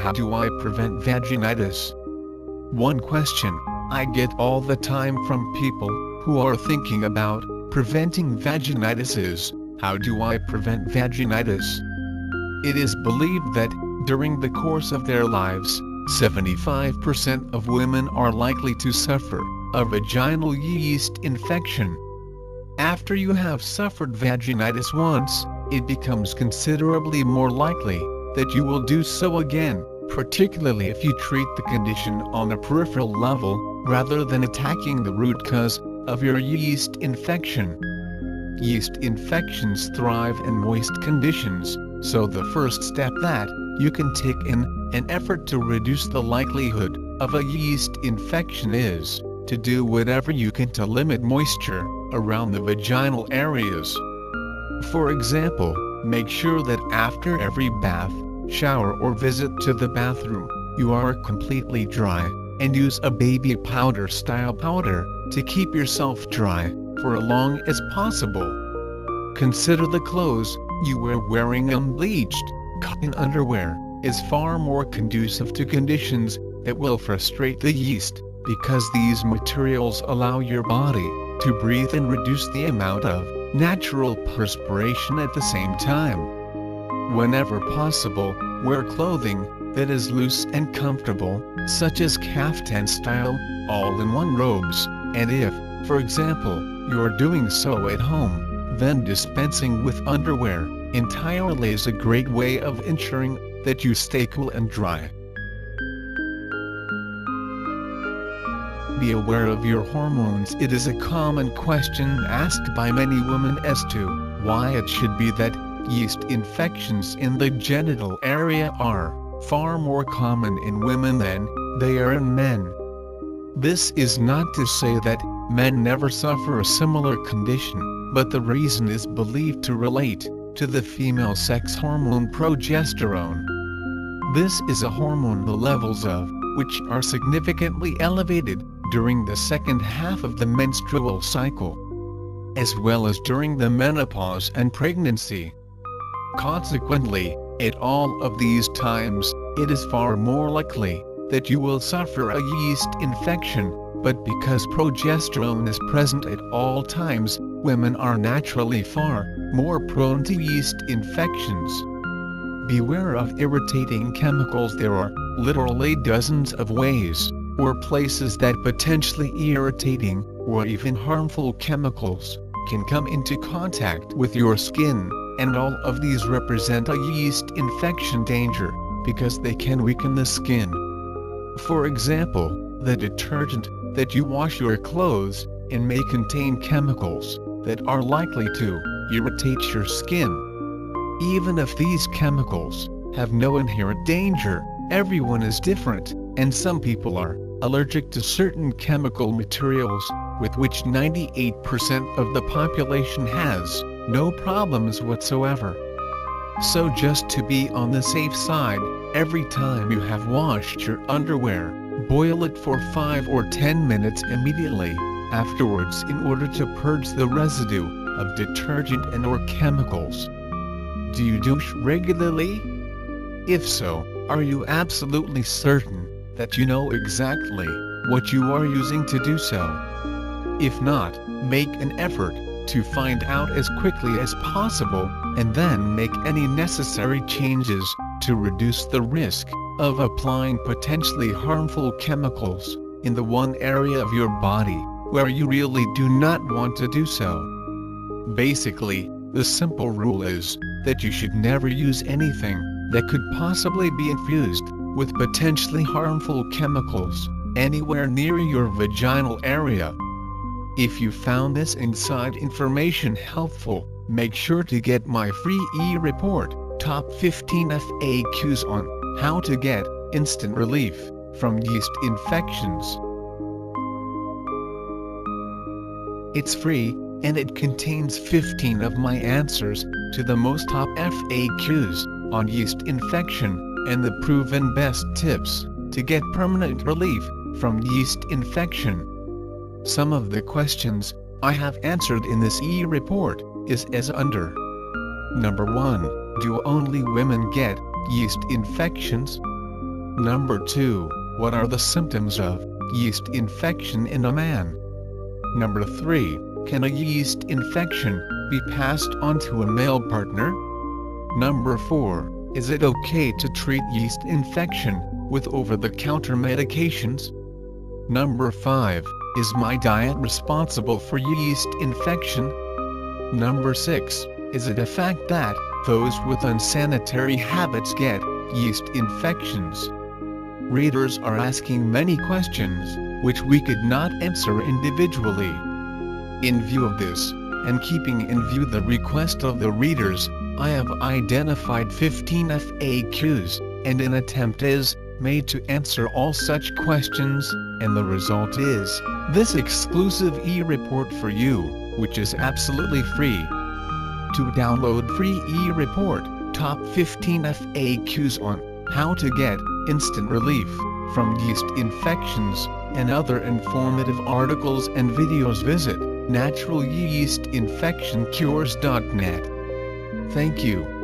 How do I prevent vaginitis? One question I get all the time from people who are thinking about preventing vaginitis is, how do I prevent vaginitis? It is believed that during the course of their lives, 75% of women are likely to suffer a vaginal yeast infection. After you have suffered vaginitis once, it becomes considerably more likely that you will do so again, particularly if you treat the condition on a peripheral level, rather than attacking the root cause of your yeast infection. Yeast infections thrive in moist conditions, so the first step that you can take in an effort to reduce the likelihood of a yeast infection is to do whatever you can to limit moisture around the vaginal areas. For example, make sure that after every bath, shower or visit to the bathroom, you are completely dry, and use a baby powder style powder to keep yourself dry for as long as possible. Consider the clothes you are wearing. Unbleached cotton underwear is far more conducive to conditions that will frustrate the yeast, because these materials allow your body to breathe and reduce the amount of natural perspiration at the same time. Whenever possible, wear clothing that is loose and comfortable, such as caftan style, all-in-one robes, and if, for example, you're doing so at home, then dispensing with underwear entirely is a great way of ensuring that you stay cool and dry. Be aware of your hormones. It is a common question asked by many women as to why it should be that yeast infections in the genital area are far more common in women than they are in men. This is not to say that men never suffer a similar condition, but the reason is believed to relate to the female sex hormone progesterone. This is a hormone the levels of which are significantly elevated during the second half of the menstrual cycle, as well as during the menopause and pregnancy. Consequently, at all of these times, it is far more likely that you will suffer a yeast infection, but because progesterone is present at all times, women are naturally far more prone to yeast infections. Beware of irritating chemicals. There are literally dozens of ways or places that potentially irritating or even harmful chemicals can come into contact with your skin, and all of these represent a yeast infection danger because they can weaken the skin. For example, the detergent that you wash your clothes in may contain chemicals that are likely to irritate your skin. Even if these chemicals have no inherent danger, everyone is different, and some people are allergic to certain chemical materials with which 98% of the population has no problems whatsoever. So just to be on the safe side, every time you have washed your underwear, boil it for 5 or 10 minutes immediately afterwards in order to purge the residue of detergent and or chemicals. Do you douche regularly? If so, are you absolutely certain that you know exactly what you are using to do so? If not, make an effort to find out as quickly as possible, and then make any necessary changes to reduce the risk of applying potentially harmful chemicals in the one area of your body where you really do not want to do so. Basically, the simple rule is that you should never use anything that could possibly be infused with potentially harmful chemicals anywhere near your vaginal area. If you found this inside information helpful, make sure to get my free e-report, Top 15 FAQs on how to get instant relief from yeast infections. It's free, and it contains 15 of my answers to the most top FAQs on yeast infection, and the proven best tips to get permanent relief from yeast infection. Some of the questions I have answered in this e-report is as under. Number 1. Do only women get yeast infections? Number 2. What are the symptoms of yeast infection in a man? Number 3. Can a yeast infection be passed on to a male partner? Number 4. Is it okay to treat yeast infection with over-the-counter medications? Number 5. Is my diet responsible for yeast infection? Number 6. Is it a fact that those with unsanitary habits get yeast infections? Readers are asking many questions, which we could not answer individually. In view of this, and keeping in view the request of the readers, I have identified 15 FAQs, and an attempt is made to answer all such questions, and the result is this exclusive e-report for you, which is absolutely free. To download free e-report, Top 15 FAQs on how to get instant relief from yeast infections, and other informative articles and videos, visit naturalyeastinfectioncures.net. Thank you.